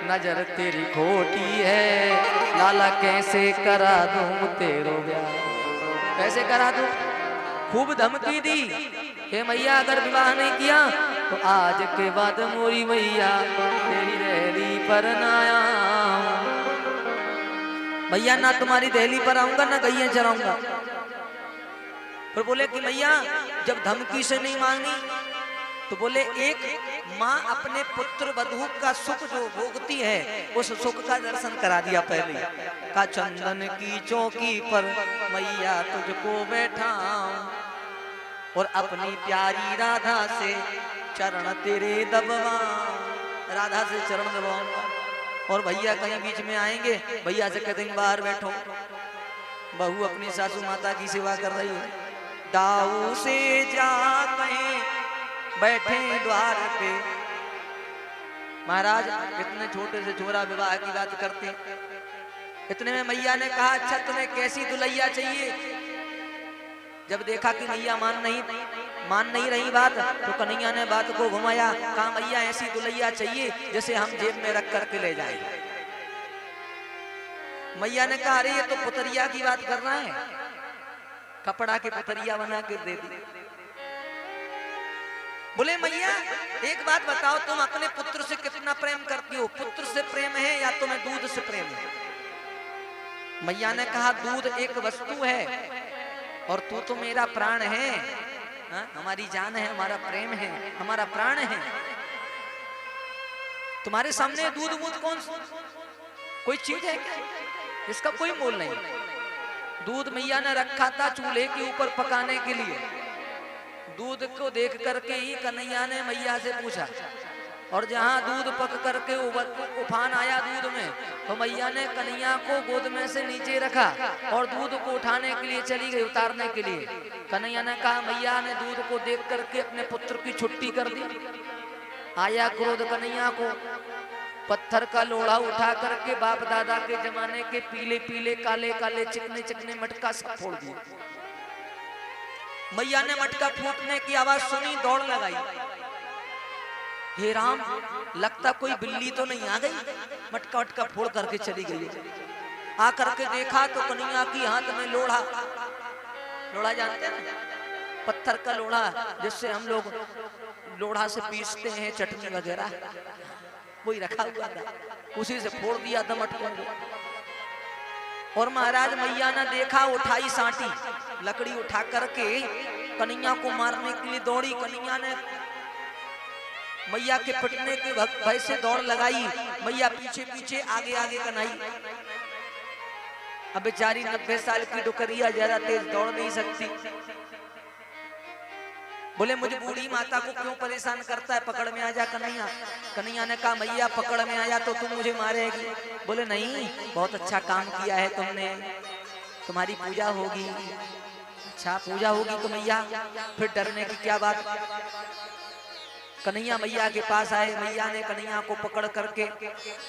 नजर तेरी खोटी है, लाला कैसे करा दूं तेरो ब्याह। कैसे करा दूं? खूब धमकी दी, हे मैया अगर विवाह नहीं किया तो आज के बाद मोरी मैया तेरी दहली पर ना आऊं। भैया ना तुम्हारी दहली पर आऊंगा ना गैया चराऊंगा। फिर बोले कि मैया जब धमकी से नहीं मांगी तो बोले एक माँ अपने पुत्र वधू का सुख जो भोगती है उस सुख का दर्शन करा दिया पहले। का चंदन की चौकी पर मैया तुझको बैठाऊं और अपनी प्यारी राधा से चरण तेरे दबवाऊं। राधा से चरण दबाऊंगा और भैया कहीं बीच में आएंगे, भैया से कहते हैं बाहर बैठो। बहू अपनी सासू माता की सेवा कर रही है, दाऊ से जा कहीं बैठे द्वार पे। महाराज इतने छोटे से छोरा विवाह की बात करते, इतने में मैया ने कहा अच्छा तुम्हें कैसी दुल्हैया चाहिए। जब देखा कि मैया मान नहीं रही बात तो कन्हैया ने बात को घुमाया, कहा मैया ऐसी दुल्हैया चाहिए जैसे हम जेब में रख करके ले जाएं। मैया ने कहा अरे ये तो पुतरिया की बात कर रहा है, कपड़ा की पुतरिया बना के दे दी। बोले मैया एक बात बताओ, तुम अपने पुत्र से कितना प्रेम करती हो? पुत्र से प्रेम है या तुम्हें दूध से प्रेम है? मैया ने कहा दूध एक वस्तु है और तू तो मेरा प्राण है। हा? हमारी जान है, हमारा प्रेम है, हमारा प्राण है। तुम्हारे सामने दूध मूध कौन कोई चीज है क्या? इसका कोई मोल नहीं। दूध मैया ने रखा था चूल्हे के ऊपर पकाने के लिए। दूध को देख करके ही कन्हैया ने मैया से पूछा और जहां दूध पक करके उफान आया दूध में तो मैया ने कन्हैया को गोद में से नीचे रखा और दूध को उठाने के लिए चली गई, उतारने के लिए। कन्हैया ने कहा मैया ने दूध को देख करके अपने पुत्र की छुट्टी कर दी। आया क्रोध कन्हैया को, पत्थर का लोढ़ा उठा करके बाप दादा के जमाने के पीले पीले काले काले चिकने चिकने मटका सब फोड़ दिए। मैया ने मटका फूटने की आवाज सुनी, दौड़ लगाई। हे राम, लगता कोई बिल्ली तो नहीं आ गई, मटका वटका फोड़ करके चली गई। आ करके देखा तो कन्हैया की हाथ में लोढ़ा, लोढ़ा जानते हैं ना, पत्थर का लोढ़ा जिससे हम लोग लोढ़ा से पीसते हैं चटनी वगैरह, वही रखा हुआ था। उसी से फोड़ दिया था मटकों को। और महाराज मैया ने देखा, उठाई सांटी, लकड़ी उठा करके कन्हैया को मारने के लिए दौड़ी। कन्हैया ने मैया के पिटने के भय से दौड़ लगाई, मैया पीछे पीछे आगे आगे कन्हई। अब बेचारी 90 साल की डुकरिया ज्यादा तेज दौड़ नहीं सकती। बोले मुझे बूढ़ी माता को क्यों परेशान करता है, पकड़ में आ जा कन्हैया। कन्हैया ने कहा मैया पकड़ में आया तो तुम मुझे मारेगी। बोले नहीं, बहुत अच्छा काम किया है तुमने, तुम्हारी पूजा होगी। अच्छा पूजा होगी तो मैया फिर डरने की क्या बात। कन्हैया मैया के पास आए। मैया ने कन्हैया को पकड़ करके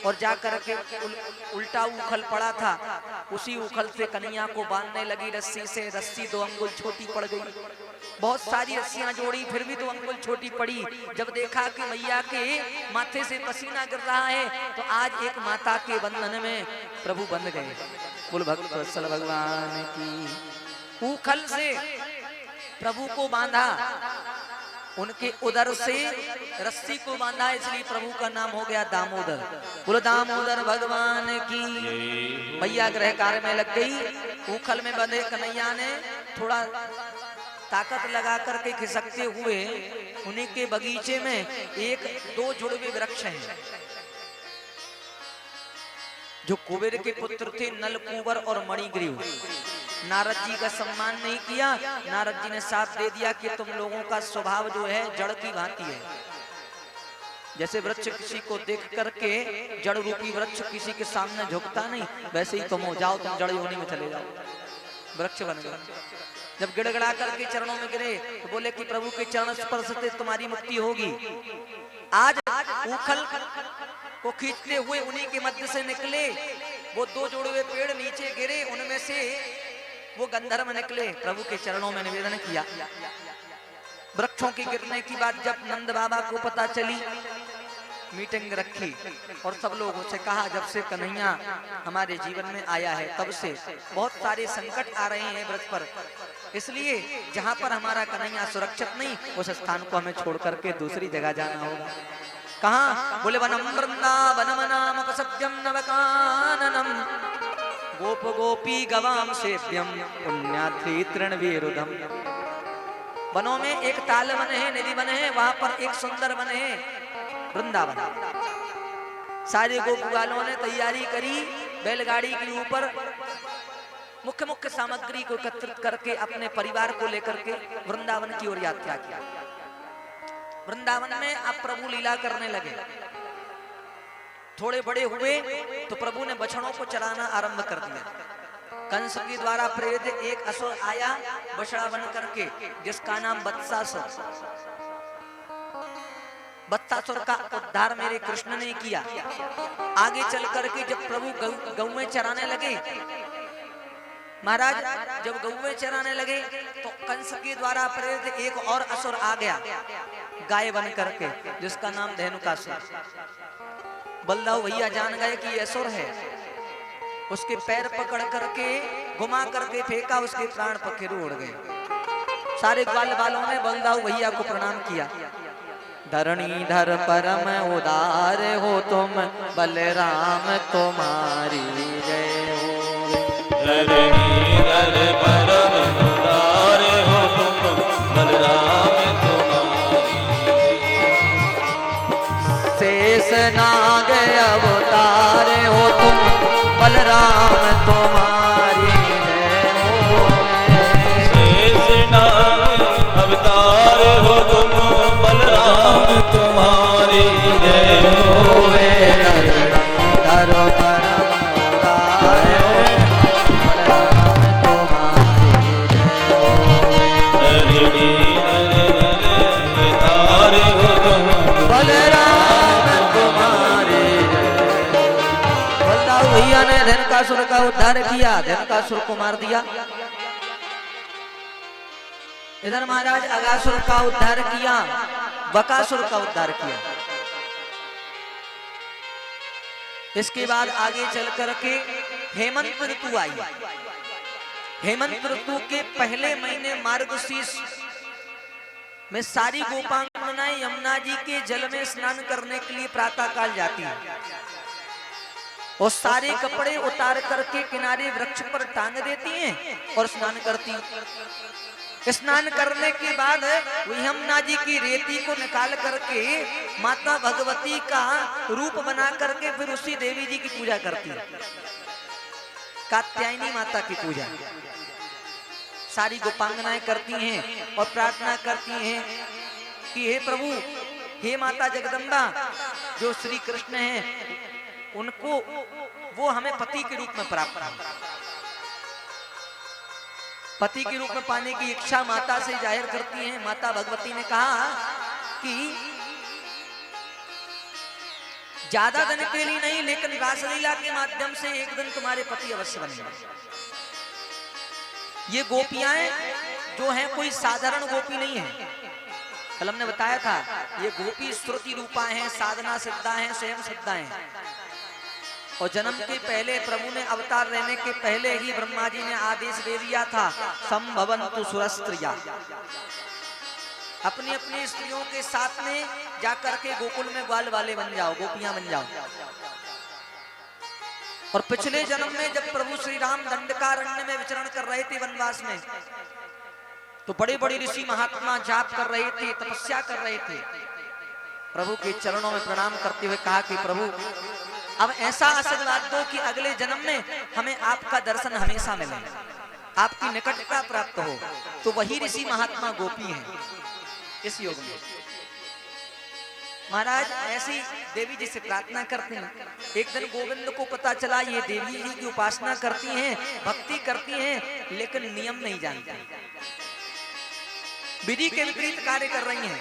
और जा करके उल्टा उखल पड़ा था, उसी उखल से कन्हैया को बांधने लगी रस्सी से। रस्सी 2 अंगुल छोटी पड़ गई। बहुत सारी रस्सियां जोड़ी फिर भी 2 अंगुल छोटी पड़ी। जब देखा कि मैया के माथे से पसीना गिर रहा है तो आज एक माता के बंधन में प्रभु बंध गए। बोल भक्त वत्सल भगवान की। उखल से प्रभु को बांधा, उनके उदर से रस्सी को बांधा, इसलिए प्रभु का नाम हो गया दामोदर। बोलो दामोदर भगवान की। मैया गृह कार्य में लग गई। उखल में बंधे कन्हैया ने थोड़ा ताकत लगा करके खिसकते हुए उन्हीं के बगीचे में 1-2 जुड़वे वृक्ष हैं जो कुबेर के पुत्र थे, नलकूबर और मणिग्रीव। नारद जी का सम्मान नहीं किया। नारद जी ने साफ दे दिया कि तुम लोगों का स्वभाव जो है जड़ की भांति है। जैसे वृक्ष किसी को देख करके, जड़ रूपी वृक्ष किसी के सामने झुकता नहीं, वैसे ही तुम हो जाओ, तुम जड़ योनि में चले जाओ, वृक्ष बन गए। जब गिड़गिड़ा करके चरणों में गिरे तो बोले कि प्रभु के चरण स्पर्श से तुम्हारी मुक्ति होगी। आज उखल को खींचते हुए उन्हीं के मध्य से निकले वो 2 जुड़े हुए पेड़, नीचे गिरे, उनमें से वो गंधर्व निकले, प्रभु के चरणों में निवेदन किया। वृक्षों के गिरने की बात जब नंद बाबा को पता चली मीटिंग रखी और सब लोगों से कहा जब से कन्हैया हमारे जीवन में आया है तब से बहुत सारे संकट आ रहे हैं ब्रज पर, इसलिए जहाँ पर हमारा कन्हैया सुरक्षित नहीं उस स्थान को हमें छोड़ करके दूसरी जगह जाना होगा। कहाँ? बोले वनम वृंदावनम नाम सत्यम नवकाननम गोप गोपी गवाम सेव्यम पुण्यार्थी तृणवीरुधम। वनों में एक ताल वन है, नदी वन है, वहां पर एक सुंदर वन है वृंदावन। सारे गोपवालों ने तैयारी करी, बैलगाड़ी के ऊपर मुख्य मुख्य सामग्री को एकत्रित करके अपने परिवार को लेकर के वृंदावन की ओर यात्रा की। वृंदावन में आप प्रभु लीला करने लगे। थोड़े बड़े हुए तो प्रभु ने बछड़ों को चराना आरंभ कर दिया। कंस के द्वारा प्रेरित एक असुर आया बछड़ा बन करके, जिसका नाम बत्सासुर। बत्सासुर का उद्धार मेरे कृष्ण ने किया। आगे चल करके जब प्रभु गौएं चराने लगे, महाराज जब गौएं चराने लगे तो कंस के द्वारा प्रेरित एक और असुर आ गया गाय बन करके, जिसका नाम धेनुकासुर। बलदाऊ भैया जान गए कि ये असुर है, उसके पैर पकड़ करके घुमा करके फेंका, उसके प्राण पखेरु उड़ गए। सारे ग्वाल वालों ने बलदाऊ भैया को प्रणाम किया। धरणीधर परम उदार हो तुम, बलराम तुम्हारी जय हो। धरणीधर परम उदार हो तुम, बलराम तुम्हारी। शेष नाग अवतार हो तुम, बलराम तुम्हारी जय हो। शेष नाग अवतार हो तुम, बलराम तुम्हारी जय हो। धरणीधर परम उदार हो, बलराम तुम्हारी जय हो। धरणीधर अवतार हो तुम, बलराम तुम्हारी जय। बलदाऊ भैया ने धेनुकासुर का उद्धार किया, धेनुकासुर को मार दिया। इधर महाराज अगासुर का उद्धार किया, बकासुर का उद्धार किया। इसके बाद आगे चल करके हेमंत ऋतु आई। हेमंत ऋतु के पहले महीने मार्गशीर्ष में सारी गोपांगनाएं यमुना जी के जल में स्नान करने के लिए प्रातः काल जाती है और सारे कपड़े उतार करके किनारे वृक्ष पर टांग देती हैं और स्नान करती हैं। स्नान करने के बाद यमुना जी की रेती को निकाल करके माता भगवती का रूप बना करके फिर उसी देवी जी की पूजा करती है, कात्यायनी माता की पूजा। सारी गोपांगनाएं करती हैं और प्रार्थना करती हैं कि हे प्रभु, हे माता जगदम्बा, जो श्री कृष्ण हैं उनको वो हमें पति के रूप में प्राप्त हो। पति के रूप में पाने की इच्छा माता से जाहिर करती हैं। माता भगवती ने कहा कि ज्यादा दिन के लिए नहीं, लेकिन रासलीला के माध्यम से एक दिन तुम्हारे पति अवश्य बनेंगे। ये गोपियां जो हैं कोई साधारण गोपी नहीं है। कल हमने बताया था ये गोपी श्रुति रूपा हैं, साधना सिद्धा हैं, स्वयं सिद्धा हैं। और जन्म के पहले प्रभु ने अवतार लेने के पहले ही ब्रह्मा जी ने आदेश दे दिया था, संभवन्तु सुरस्त्रिया। अपनी अपनी स्त्रियों के साथ में जाकर के गोकुल में ग्वाल वाले बन जाओ, गोपियां बन जाओ। और पिछले जन्म में जब प्रभु श्री राम दंडकारण्य में विचरण कर रहे थे वनवास में, तो बड़े बड़े ऋषि महात्मा जाप कर रहे थे, तपस्या कर रहे थे। प्रभु के चरणों में प्रणाम करते हुए कहा कि प्रभु अब ऐसा आशीर्वाद दो कि अगले जन्म में हमें आपका दर्शन हमेशा मिले, आपकी निकटता प्राप्त हो। तो वही ऋषि महात्मा गोपी हैं इस योग में। महाराज ऐसी देवी जी से प्रार्थना करते हैं। एक दिन गोविंद को पता चला ये देवी जी की उपासना करती हैं, भक्ति करती हैं, लेकिन नियम नहीं जानती, विधि के विपरीत कार्य कर रही हैं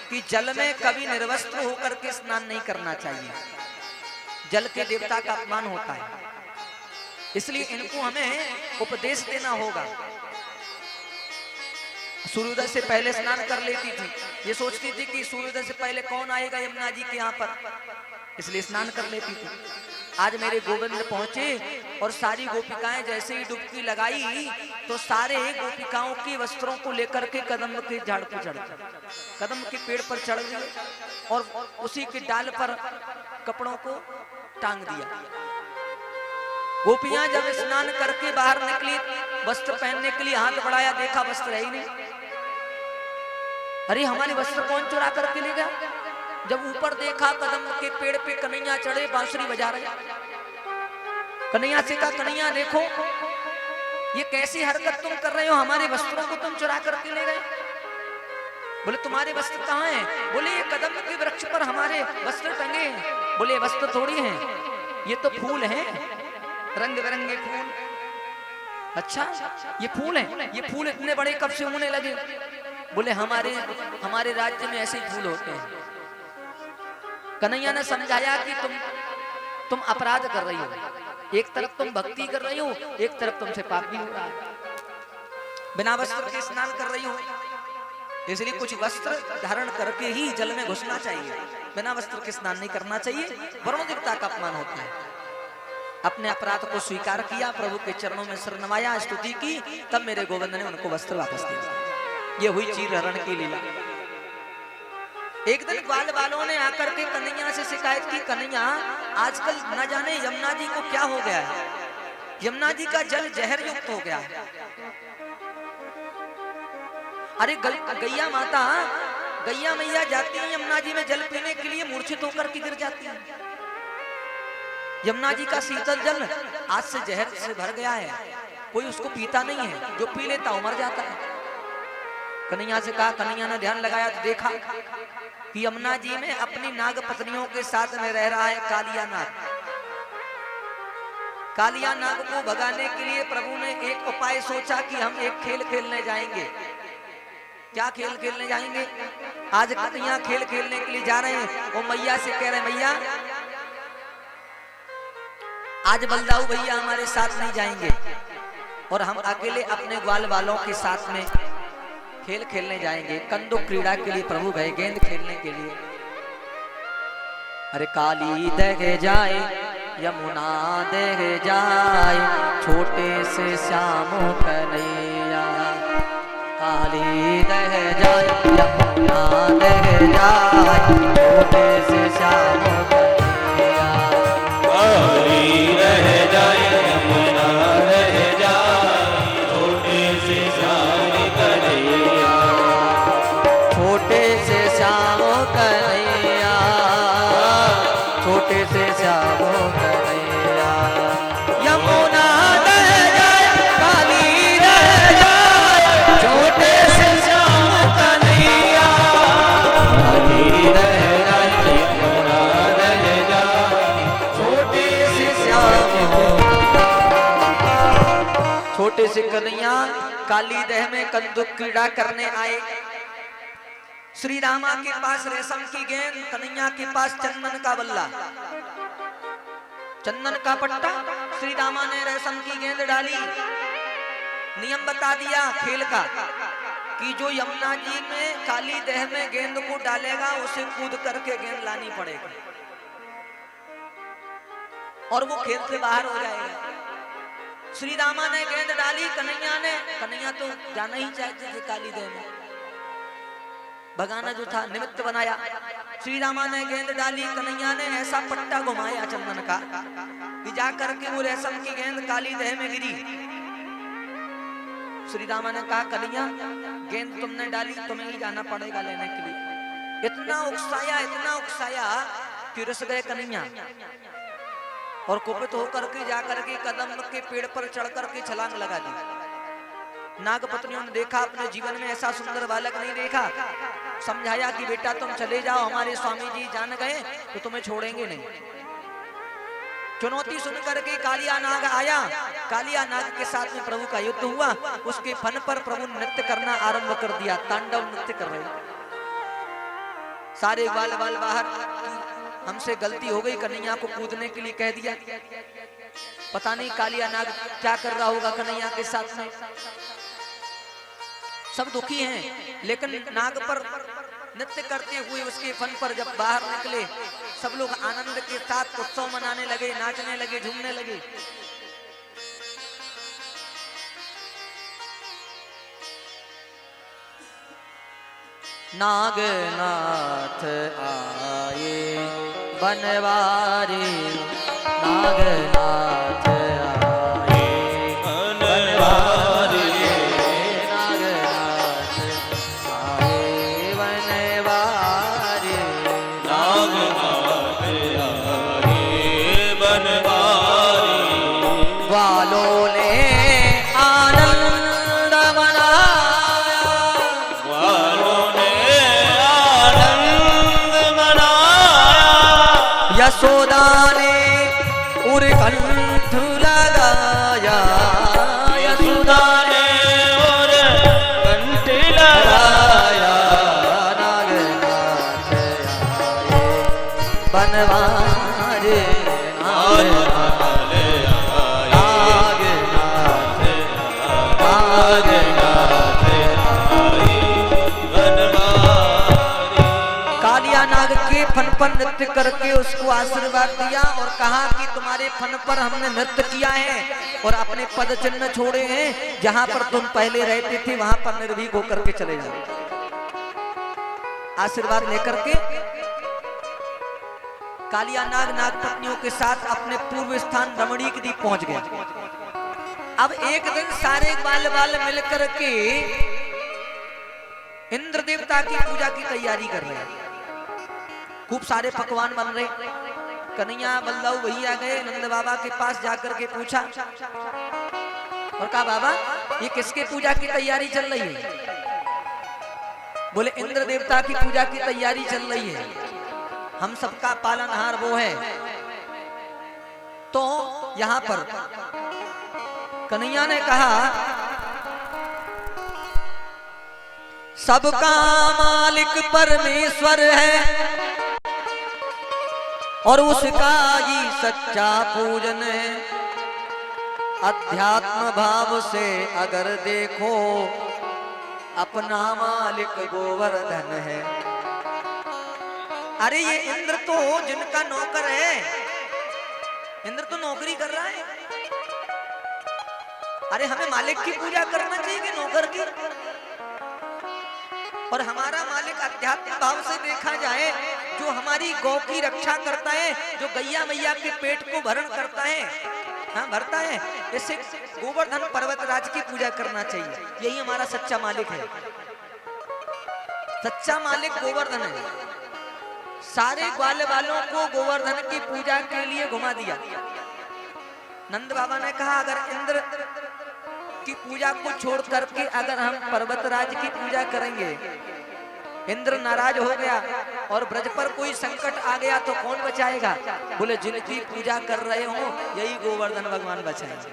कि जल में कभी निर्वस्त्र होकर के स्नान नहीं करना चाहिए, जल के देवता का अपमान होता है। इसलिए इनको हमें उपदेश देना होगा। सूर्योदय से पहले स्नान कर लेती थी, ये सोचती थी कि सूर्योदय से पहले कौन आएगा यमुना जी के यहाँ पर, इसलिए स्नान कर लेती थी। आज मेरे गोविंद पहुंचे और सारी गोपिकाएं जैसे ही डुबकी लगाई तो सारे गोपिकाओं के वस्त्रों को लेकर के कदम के झाड़ पर चढ़ गए, कदम के पेड़ पर चढ़ गए और उसी के डाल पर कपड़ों को टांग दिया। गोपियां जब स्नान करके बाहर निकली वस्त्र पहनने के लिए हाथ बढ़ाया, देखा वस्त्र है ही नहीं। अरे हमारे वस्त्र कौन चुरा करके ले गया? जब ऊपर देखा कदम के पेड़ पे कन्हैया चढ़े बांसुरी बजा रहे। कन्हैया से कहा, कन्हैया देखो ये कैसी हरकत तुम कर रहे हो, हमारे वस्त्रों को तुम चुरा करके ले गए। बोले तुम्हारे वस्त्र कहाँ हैं? बोले ये कदम के वृक्ष पर हमारे वस्त्र टंगे हैं। बोले वस्त्र थोड़ी हैं, ये तो फूल हैं, रंग बिरंगे फूल। अच्छा ये फूल हैं? ये फूल इतने बड़े कब से होने लगे? बोले हमारे राज्य में ऐसे ही फूल होते हैं। कन्हैया ने समझाया कि तुम अपराध कर रही हो, एक तरफ तुम भक्ति कर रही हो, एक तरफ तुमसे पाप भी हो रहा है। बिना वस्त्र के स्नान कर रही हो, इसलिए कुछ वस्त्र धारण करके ही जल में घुसना चाहिए, बिना वस्त्र के स्नान नहीं करना चाहिए, वरुण देवता का अपमान होता है। अपने अपराध को स्वीकार किया, प्रभु के चरणों में सिर नवाया, स्तुति की, तब मेरे गोविंद ने उनको वस्त्र वापस दिया। ये हुई चीर हरण की लीला। एक दिन ग्वाल वालों ने आकर के कन्हैया से शिकायत की, कन्हैया आजकल न जाने यमुना जी को क्या हो गया है, यमुना जी का जल जहर युक्त हो गया है। अरे गैया माता, गैया मैया जाती है यमुना जी में जल पीने के लिए, मूर्छित होकर के गिर जाती है। यमुना जी का शीतल जल आज से जहर से भर गया है, कोई उसको पीता नहीं है, जो पी लेता वो मर जाता है। कन्हैया से कहा, कन्हैया ने ध्यान लगाया तो देखा कि यमुना जी में अपनी नाग पत्नियों के साथ में रह रहा है कालिया नाग। कालिया नाग को भगाने के लिए प्रभु ने एक उपाय सोचा कि हम एक खेल खेलने जाएंगे। क्या खेल खेलने जाएंगे? आज कन्हैया खेल खेलने के लिए जा रहे हैं। वो मैया से कह रहे, मैया आज बलदाऊ भैया हमारे साथ नहीं जाएंगे और हम अकेले अपने ग्वाल वालों के साथ में खेल खेलने जाएंगे। कंदुक क्रीड़ा के लिए प्रभु गए, गेंद खेलने के लिए। अरे काली दह जाए यमुना दह जाए, छोटे से श्याम कन्हैया। काली दह जाए यमुना दह जाए, छोटे से श्याम कन्हैया। काली रह जाए यमुना रह जाए, छोटे से श्याम कन्हैया। छोटे से श्याम कन्हैया, छोटे से श्याम कन्हैया। यमुना दह जाए, काली दह जाए, छोटे से श्याम कन्हैया। काली दह जाए यमुना दह जाए, छोटे से श्याम। छोटे से कन्हैया काली दह में कंदुक क्रीड़ा करने आए। श्री रामा के पास रेशम की गेंद, कन्हैया के पास चंदन का बल्ला, चंदन का पट्टा। श्री रामा ने रेशम की गेंद डाली। नियम बता दिया खेल का कि जो यमुना जी में काली दह में गेंद को डालेगा उसे कूद करके गेंद लानी पड़ेगी और वो खेल से बाहर हो जाएगा। श्री रामा ने गेंद डाली, कन्हैया तो जाना ही चाहते थे काली दह में, भगाना जो था निमित्त बनाया। श्री रामा ने गेंद डाली, कन्हैया ने ऐसा पट्टा घुमाया चंदन का कि जाकर के वो रेशम की गेंद काली दह में गिरी। श्री रामा ने कहा, कन्हैया गेंद तुमने डाली, तुम्हें ही जाना पड़ेगा लेने के लिए। इतना उकसाया कि रुस गए कन्हैया और कुपित होकर के जाकर के कदम के पेड़ पर चढ़ करके छलांग लगा दी। नाग पत्नियों ने देखा, अपने जीवन में ऐसा सुंदर बालक नहीं देखा। समझाया कि बेटा तुम चले जाओ, हमारे स्वामी जी जान गए तो तुम्हें छोड़ेंगे नहीं। चुनौती सुन करके कालिया नाग आया। कालिया नाग के साथ में प्रभु का युद्ध हुआ। उसके फन पर प्रभु नृत्य करना आरंभ कर दिया, तांडव नृत्य कर रहे। सारे बाल बाहर, हमसे गलती हो गई, कन्हैया को कूदने के लिए कह दिया। पता नहीं कालिया नाग क्या कर रहा होगा कन्हैया के साथ में। सब दुखी हैं, लेकिन नाग पर नृत्य करते हुए उसके फन पर जब बाहर निकले, सब लोग आनंद के साथ उत्सव मनाने लगे, नाचने लगे, झूमने लगे। नागनाथ आए बनवारी, नागनाथ आए बनवारी, नागनाथ आए बनवारी, नागनाथ आए बनवारी। ग्वालों ने आनंद मनाया, ग्वालों ने आनंद मनाया, यशोदा ने उरकंठ लगाया, यशोदा ने और कंठ लगाया। नागनाथ आए बनवारी, नागनाथ कालिया नाग के फन पर नृत्य करके उसको आशीर्वाद दिया और कहा कि तुम्हारे फन पर हमने नृत्य किया है और अपने पद चिन्ह छोड़े हैं, जहां पर तुम पहले रहते थे वहां पर निर्भीक होकर के चले जाओ। आशीर्वाद लेकर के कालिया नाग नाग पत्नियों के साथ अपने पूर्व स्थान रमणीक द्वीप पहुंच गया। अब एक दिन सारे बाल बाल मिलकर के इंद्र देवता की पूजा की तैयारी कर रहे हैं। खूब सारे पकवान बन रहे। कन्हैया बल्लभ भैया गए नंद बाबा के पास जाकर के पूछा और कहा बाबा ये किसके पूजा की तैयारी चल रही है? बोले इंद्र देवता की पूजा की तैयारी चल रही है, हम सबका पालनहार वो है। तो यहां पर कन्हैया ने कहा सबका मालिक परमेश्वर है और उसका ही सच्चा पूजन है। अध्यात्म भाव से अगर देखो अपना मालिक गोवर्धन है। अरे ये इंद्र तो जिनका नौकर है, इंद्र तो नौकरी कर रहा है। अरे हमें मालिक की पूजा करना चाहिए कि नौकर की? और हमारा मालिक अध्यात्म भाव से देखा जाए जो हमारी गौ की रक्षा करता है, जो गैया मैया के पेट को भरण करता है, हाँ भरता है, इससे गोवर्धन पर्वतराज की पूजा करना चाहिए। यही हमारा सच्चा मालिक है। सच्चा मालिक गोवर्धन है। सारे ग्वाल वालों को गोवर्धन की पूजा के लिए घुमा दिया। नंद बाबा ने कहा अगर इंद्र की पूजा को छोड़ करके अगर हम पर्वतराज की पूजा करेंगे, इंद्र नाराज हो गया और ब्रज पर कोई संकट आ गया तो कौन बचाएगा? बोले जिनकी पूजा कर रहे हो यही गोवर्धन भगवान बचाएंगे।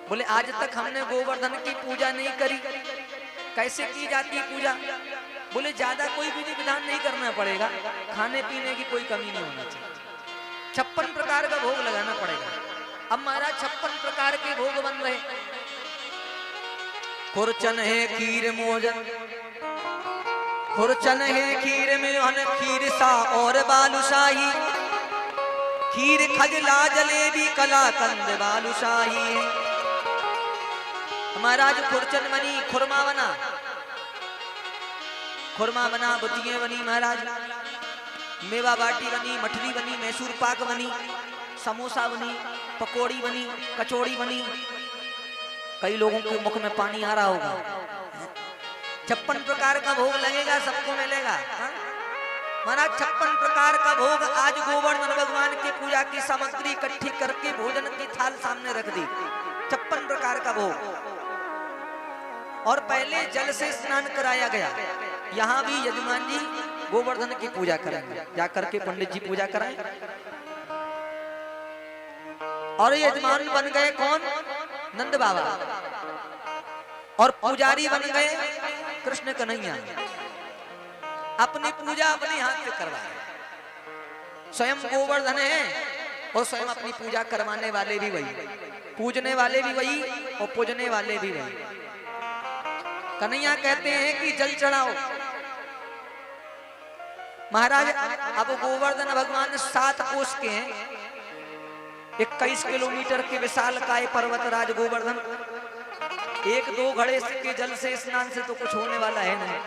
बोले आज तक हमने गोवर्धन की पूजा नहीं करी, कैसे की जाती है पूजा? बोले ज्यादा कोई विधि विधान नहीं करना पड़ेगा, खाने पीने की कोई कमी नहीं होना चाहिए, 56 प्रकार का भोग लगाना पड़ेगा। अब महाराज 56 प्रकार के भोग बन रहे। खुरचन है खीर मोजन, खुरचन है खीर में खीर सा और बालूशाही, खीर खजला जलेबी कलाकंद बालूशाही है। महाराज खुरचन बनी, खुरमा बना, खुरमा बना, बुतिये बनी महाराज, मेवा बाटी बनी, मठरी बनी, मैसूर पाक बनी, समोसा बनी, पकौड़ी बनी, कचौड़ी बनी। कई लोगों के मुख में पानी आ रहा होगा। 56 प्रकार का भोग लगेगा, सबको मिलेगा। महाराज 56 प्रकार का भोग आज गोवर्धन भगवान की पूजा की सामग्री इकट्ठी करके भोजन की थाल सामने रख दी। 56 प्रकार का भोग। और पहले जल से स्नान कराया गया। यहाँ भी यजमान जी गोवर्धन की पूजा करेंगे, जाकर के पंडित जी पूजा कराएं। और यजमान बन गए कौन? नंद बाबा। और पुजारी बन गए कृष्ण कन्हैया। अपनी पूजा अपने हाथ से करवाए। स्वयं गोवर्धन है और स्वयं अपनी पूजा करवाने वाले भी वही, पूजने वाले भी वही और पूजने वाले भी वही। कन्हैया कहते हैं कि जल चढ़ाओ। महाराज अब गोवर्धन भगवान 7 कोस के हैं, 21 किलोमीटर के विशाल काय पर्वतराज गोवर्धन। 1-2 घड़े के जल से स्नान से तो कुछ होने वाला है नहीं।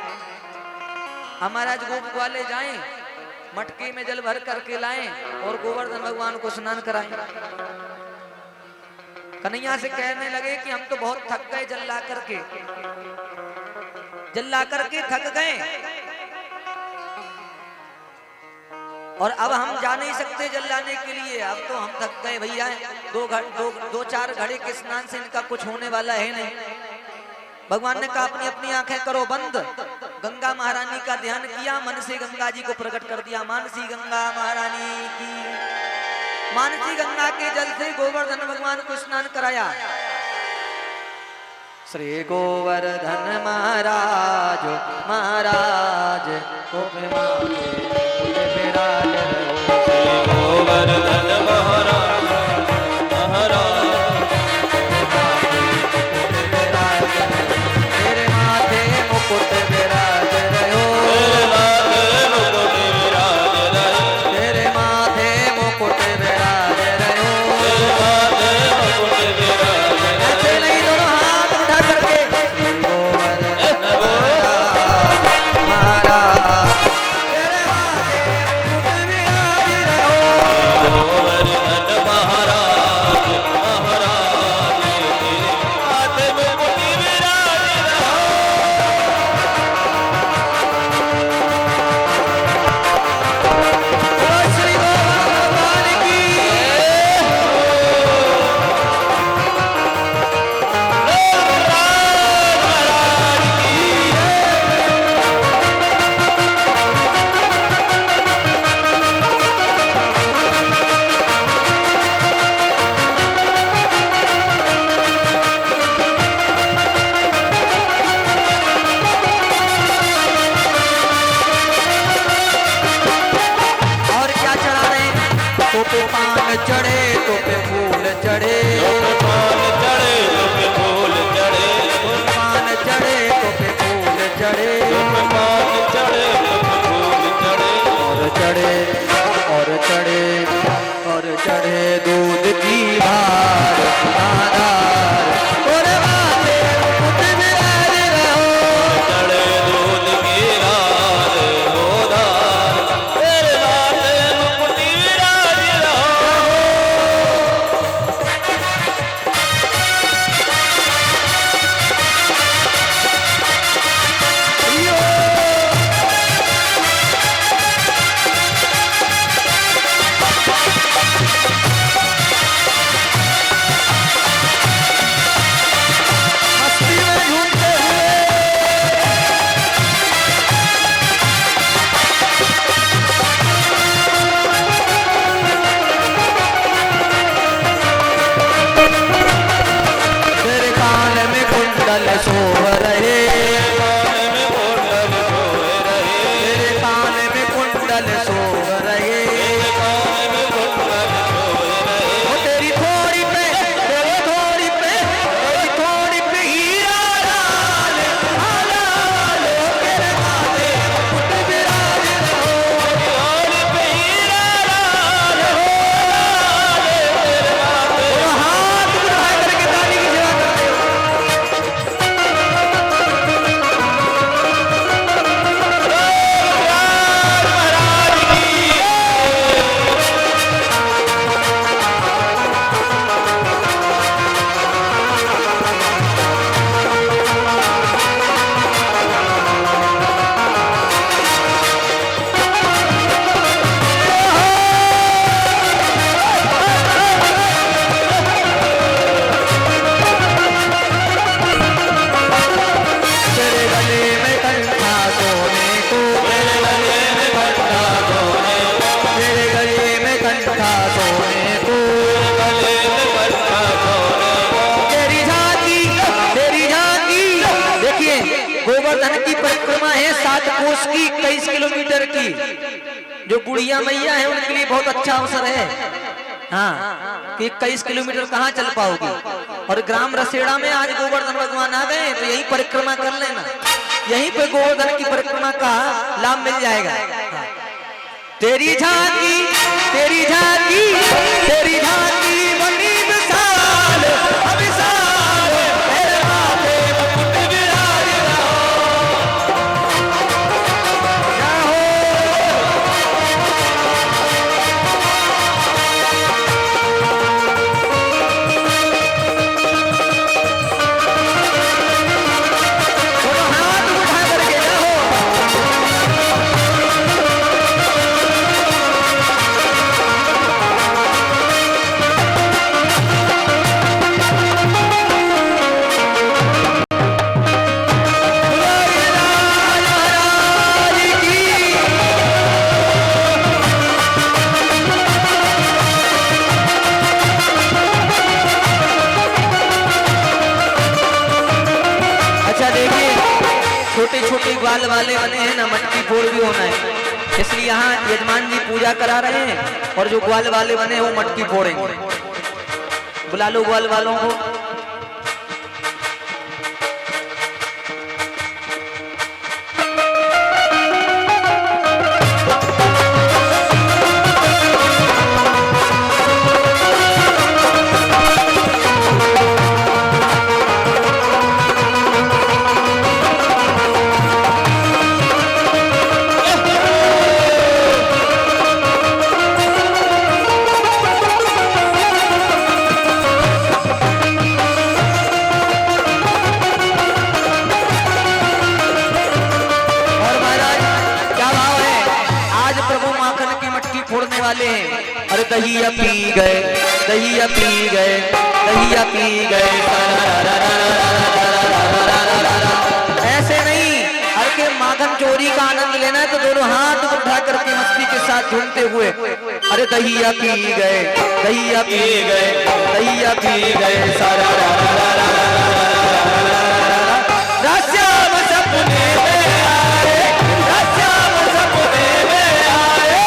महाराज गोप वाले जाएं, मटके में जल भर करके लाएं और गोवर्धन भगवान को स्नान कराएं। कन्हैया से कहने लगे कि हम तो बहुत थक गए जल ला करके, थक गए और अब हम जा नहीं सकते जल लाने के लिए। अब तो हम थक गए भैया, 2-4 घड़े के स्नान से इनका कुछ होने वाला है नहीं। भगवान ने कहा अपनी अपनी आंखें करो बंद। गंगा महारानी का ध्यान किया, मन से गंगा जी को प्रकट कर दिया। मानसी गंगा महारानी की। मानसी गंगा के जल से गोवर्धन भगवान को स्नान कराया। श्री गोवर्धन महाराज महाराज को विराज गोवर्धन महाराज महाराज तेरे माथे मुकुट विराज रहो, तेरे माथे मुकुट विराज रहो। ऐसे नहीं, दोनों हाथ उठा करके गोवर्धन महाराज तेरे माथे मुकुट विराज रहो। गोवर्धन महाराज महाराज माथे मुकुट विराज रहो। श्री गोवर्धन भगवान की। और क्या चढ़ा रहे हैं? तो पे पान चढ़े, तो पे फूल चढ़े, पान चढ़े तो पे फूल चढ़े, पान चढ़े तो पे फूल चढ़े, पान चढ़े तो पे फूल चढ़े। और चढ़े और चढ़े और चढ़े दूध की धार धार। और माथे मुकुट विराज रहो, चढ़े दूध की रात हो धार, तेरे माथे मुकुट विराज रहो। मस्ती में झूमते हुए। तेरे कान में कुंडल शोभ रहे, कान में कुंडल सोए रहे, तेरे कान में कुंडल शोभ रहे। कान में कुंडल सोए रहे। वो तेरी थोड़ी पे हीरा लाल लाल, तेरे माथे मुकुट विराज रहो। और पे हीरा लाल हो लाल, तेरे माथे दोनों हाथ उठा करके ताली की सेवा करते हो। तेरे गले में कंठा सोने को, तेरे गले में कंठा सोने को, तेरे गले में कंठा सोने को। गले में कंठा सोने को, तेरी झांकी देखिए, गोवर्धन की परिक्रमा है 7 कोस की, 21 किलोमीटर की। जो बुढ़िया मैया है उनके लिए बहुत अच्छा अवसर है। हाँ कि 21 किलोमीटर कहाँ चल पाओगी। और ग्राम रसेड़ा में आज गोवर्धन भगवान आ गए तो यही परिक्रमा कर लेना, यहीं पे गोवर्धन की परिक्रमा का लाभ मिल जाएगा। तेरी झांकी तेरी झांकी तेरी झांकी बड़ी विशाल अविशाल, तेरे माथे मुकुट विराज छोटे छोटे ग्वाल वाले बने हैं ना, मटकी फोड़ भी होना है, इसलिए यहाँ यजमान जी पूजा करा रहे हैं और जो ग्वाल वाले बने हैं वो मटकी फोड़ेंगे। बुला लो ग्वाल वालों को। वाले हैं। अरे दहिया पी गए दहिया पी गए दहिया पी गए, ऐसे नहीं। अरे के माखन चोरी का आनंद लेना है तो दोनों हाथ उठा करके मस्ती के साथ झूमते हुए अरे दहिया पी गए दहिया पी गए दहिया पी गए सारा राश्याम सपने में आए राश्याम सपने में आए।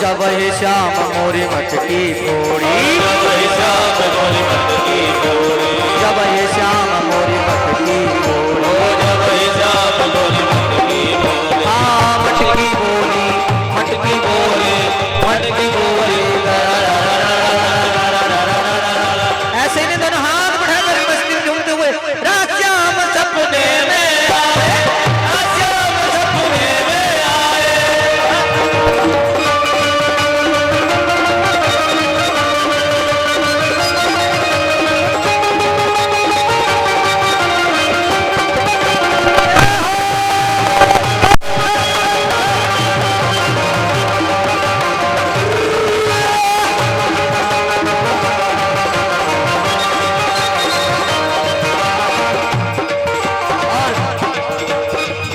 जब हे श्याम मोरी मटकी फोड़ी जब हे श्याम मोरी मटकी फोड़ी जब हे श्याम मोरी मटकी फोड़ी जब हे श्याम मोरी मटकी फोड़ी। हाँ मटकी बोली मटकी बोली मटकी बोली। ऐसे ही दोनों हाथ बढ़ा कर मस्ती झूमते हुए राश्याम सपने में आए राश्याम सपने में आए।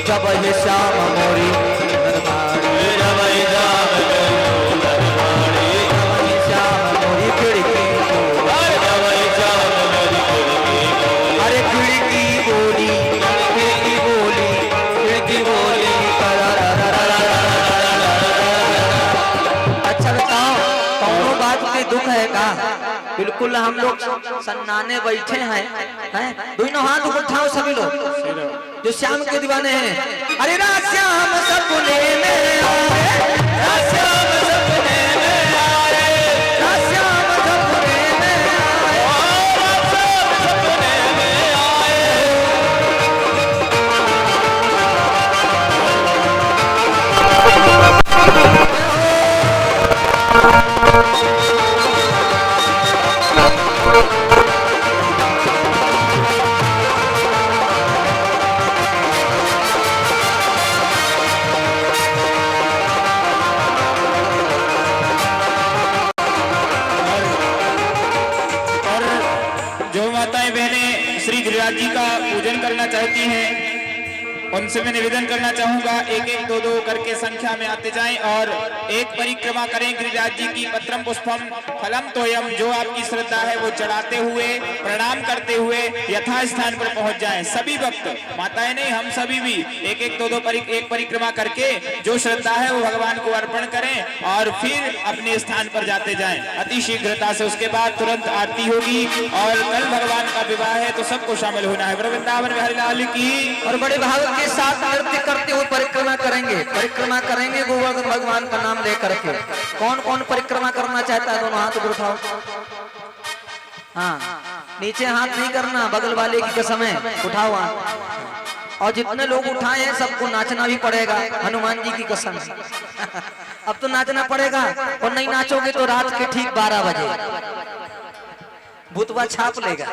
जब हे श्याम मोरी नरमाड़ी जब हे श्याम नरमाड़ी जब हे श्याम मोरी खिड़की जब हे श्याम मोरी खिड़की। अरे खिड़की बोली खिड़की बोली खिड़की बोली। अच्छा बताओ कौनो बात में दुख है का? बिल्कुल हम लोग सन्नाने बैठे हैं दोनों हाथ उठाओ सभी लोग जो श्याम के दीवाने हैं। अरे राश्याम सपने में आए राश्याम सपने में आए राश्याम सपने में आए राश्याम सपने में आए। गिरिराज जी का पूजन करना चाहती हैं उनसे मैं निवेदन करना चाहूंगा, एक एक दो दो करके संख्या में आते जाएं और एक परिक्रमा करें गिरिराज जी की। पत्रम पुष्पम फलम तोयम, जो आपकी श्रद्धा है वो चढ़ाते हुए प्रणाम करते हुए यथा स्थान पर पहुंच जाएं। सभी भक्त, माताएं नहीं, हम सभी भी एक एक दो दो एक परिक्रमा करके जो श्रद्धा है वो भगवान को अर्पण करें और फिर अपने स्थान पर जाते जाएं अति शीघ्रता से। उसके बाद तुरंत आरती होगी और कल भगवान का विवाह है तो सबको शामिल होना है। वृंदावन बिहारी लाल की। और बड़े भाव के साथ नृत्य करते हुए परिक्रमा करेंगे गोवर्धन भगवान का नाम लेकर के। कौन कौन परिक्रमा करना चाहता है दोनों हाथ उठाओ। हाँ, नीचे हाथ नहीं करना, बगल वाले की कसम है, उठाओ हाथ। और जितने लोग उठाए हैं सबको नाचना भी पड़ेगा, हनुमान जी की कसम। अब तो नाचना पड़ेगा, और नहीं नाचोगे तो रात के ठीक 12 बजे भूतवा छाप लेगा।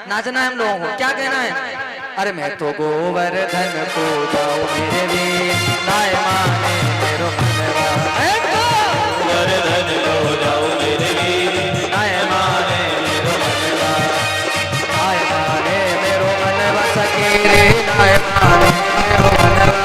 नाचना है हम लोगों को। क्या कहना है? अरे मैं तो गोवर्धन को जाऊं मेरे वीर, नाय माने मेरो मनवा। गोवर्धन को जाऊं मेरे वीर, नाय माने मेरो मनवा, नाय माने मेरो मनवा सके रे, नाय माने मेरो मनवा।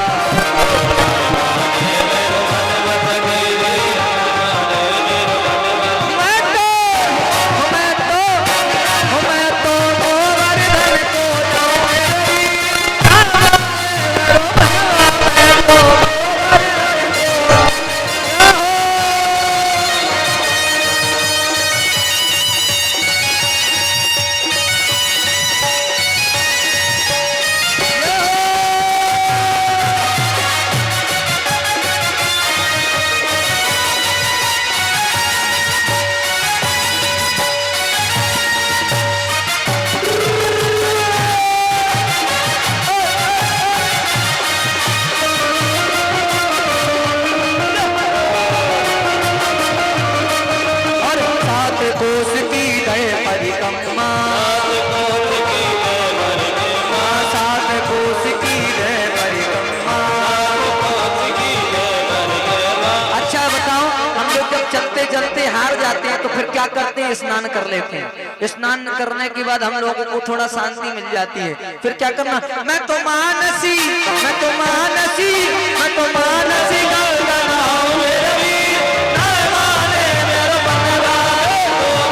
तो फिर क्या करते हैं? स्नान कर लेते हैं। स्नान करने के बाद हम लोगों को थोड़ा शांति मिल जाती है। फिर क्या करना? मैं तो मानसी, मैं तो मानसी, मैं तो मानसी गलगलाऊं मेरे वीर, नाय माने मेरो मनवा।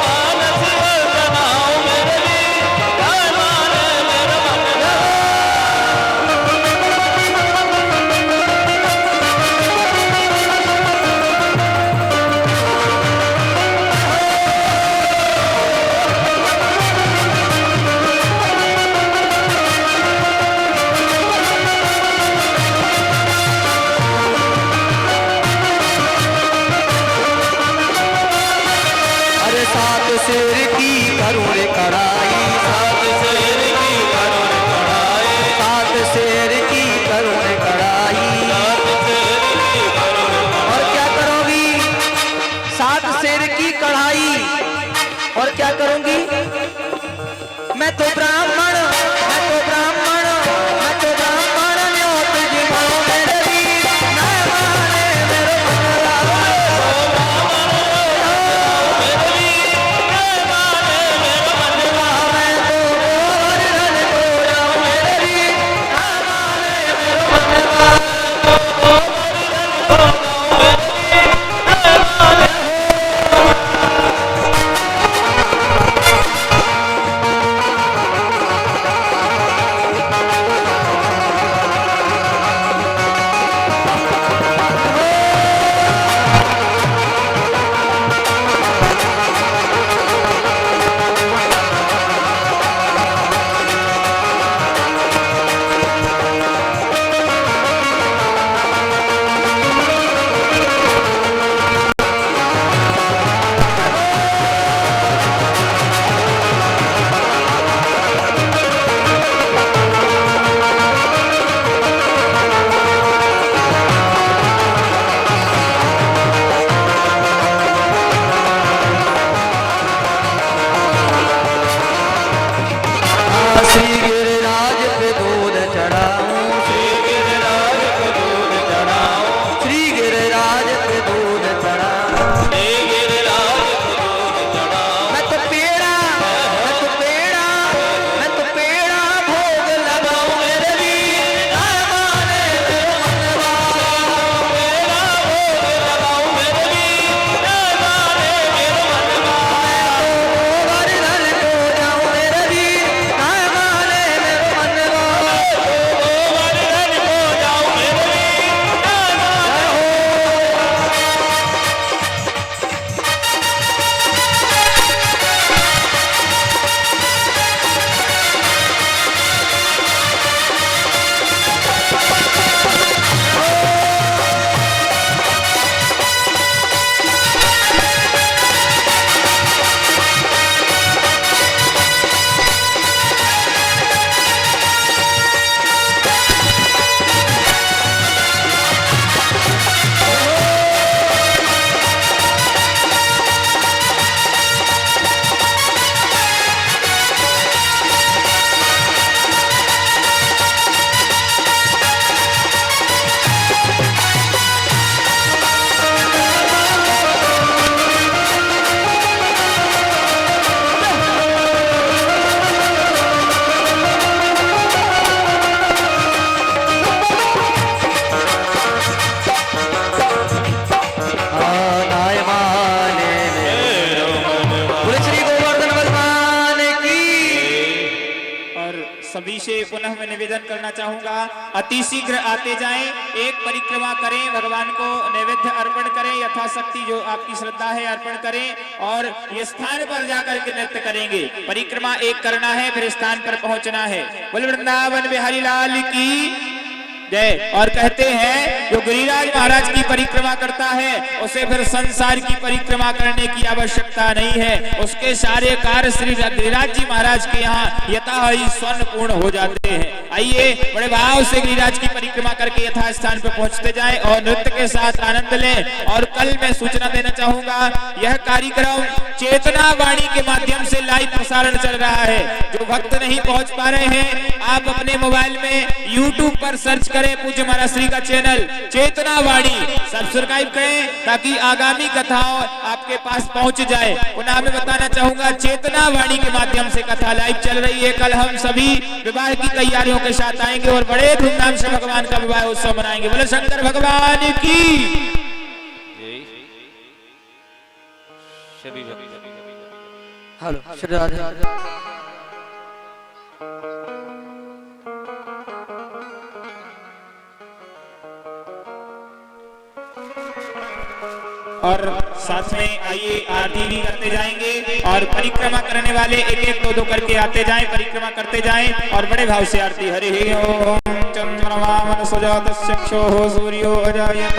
मानसी गलगलाऊं मेरे वीर, नाय माने मेरो मनवा। सात शेर की करुण कढ़ाई, सात शेर की करुण कढ़ाई, सात शेर की करुण कढ़ाई। सात शेर की करुण और क्या करोगी? सात शेर की कढ़ाई। और क्या करूंगी? मैं तो ब्राह्मण, मैं तो ब्राह्मण, मैं तो ब्राह्मण न्योत जिमाऊं मेरे वीर, नाय माने मेरो मनवा। से पुनः मैं निवेदन करना चाहूंगा, अति शीघ्र आते जाएं, एक परिक्रमा करें, भगवान को नैवेद्य अर्पण करें, यथाशक्ति जो आपकी श्रद्धा है अर्पण करें और ये स्थान पर जाकर के नृत्य करेंगे। परिक्रमा एक करना है, फिर स्थान पर पहुंचना है। बोल वृंदावन बिहारी लाल की जय। और कहते हैं जो गिरिराज महाराज की परिक्रमा करता है उसे फिर संसार की परिक्रमा करने की आवश्यकता नहीं है, उसके सारे कार्य श्री गिरिराज जी महाराज के यहाँ यथा ही स्वर्ण पूर्ण हो जाते हैं। आइए बड़े भाव से गिरिराज की परिक्रमा करके यथा स्थान पर पहुंचते जाएं और नृत्य के साथ आनंद लें। और कल मैं सूचना देना चाहूंगा, यह कार्यक्रम चेतना वाणी के माध्यम से लाइव प्रसारण चल रहा है। जो भक्त नहीं पहुंच पा रहे हैं, आप अपने मोबाइल में YouTube पर सर्च करें पूज्य महाराज श्री का चैनल चेतना वाणी, सब्सक्राइब करें ताकि आगामी कथाओं आपके पास पहुंच जाए। पुनः मैं बताना चाहूंगा, चेतना वाणी के माध्यम से कथा लाइव चल रही है। कल हम सभी विवाह की तैयारियों के साथ आएंगे और बड़े धूमधाम से भगवान का विवाह उत्सव मनाएंगे। बोले शंकर भगवान की। हेलो श्री राधे। और साथ में आइए आरती भी करते जाएंगे और परिक्रमा करने वाले एक एक दो दो करके आते जाएं, परिक्रमा करते जाएं और बड़े भाव से आरती। हरि ओम चंद्रमा मनसुजातस्य चक्षुः सूर्यो अजायत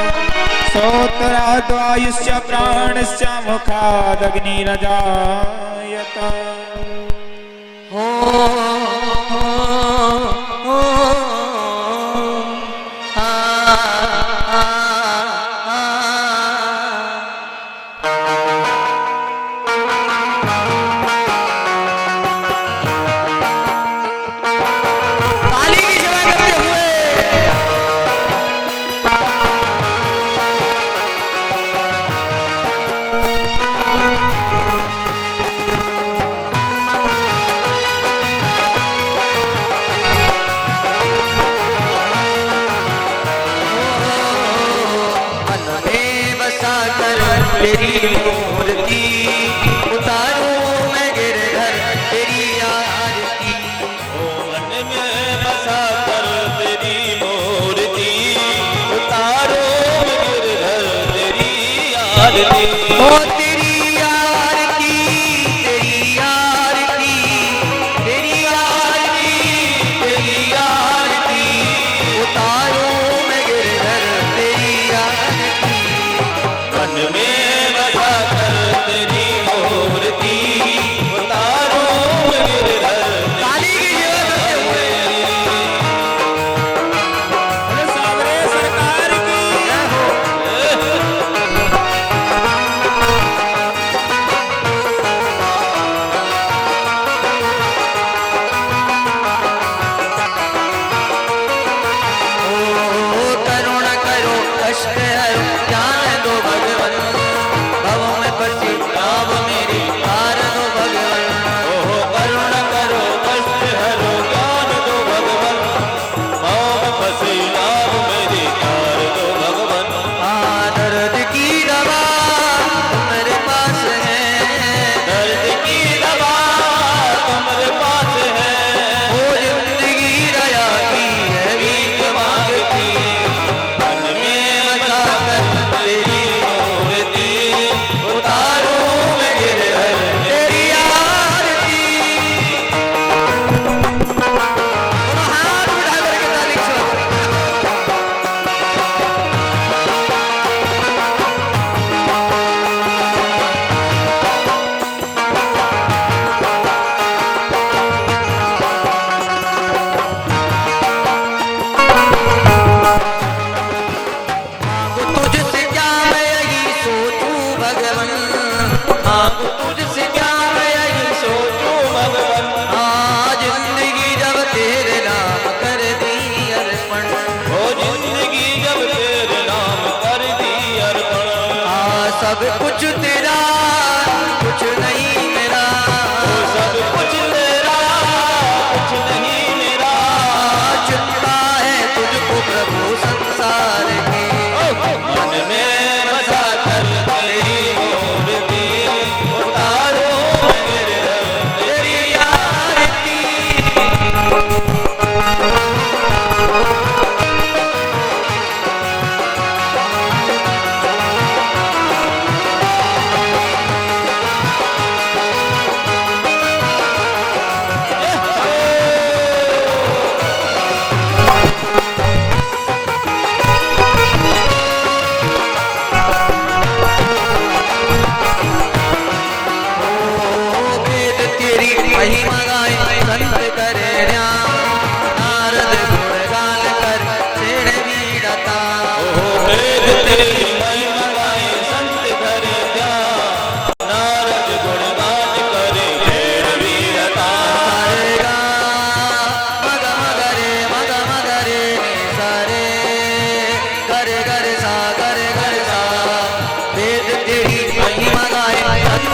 श्रोत्राद्वायुश्च प्राणश्च मुखादग्निरजायत। तेरी मूर्ति उतारूं मैं गिरधर तेरी आरती। ओ मन में बसा कर तेरी मूर्ति उतारो गिरधर तेरी आरती। ओ तेरी आरती तेरी आरती तेरी आरती तेरी आरती उतारूं मैं गिरधर तेरी आरती। मन में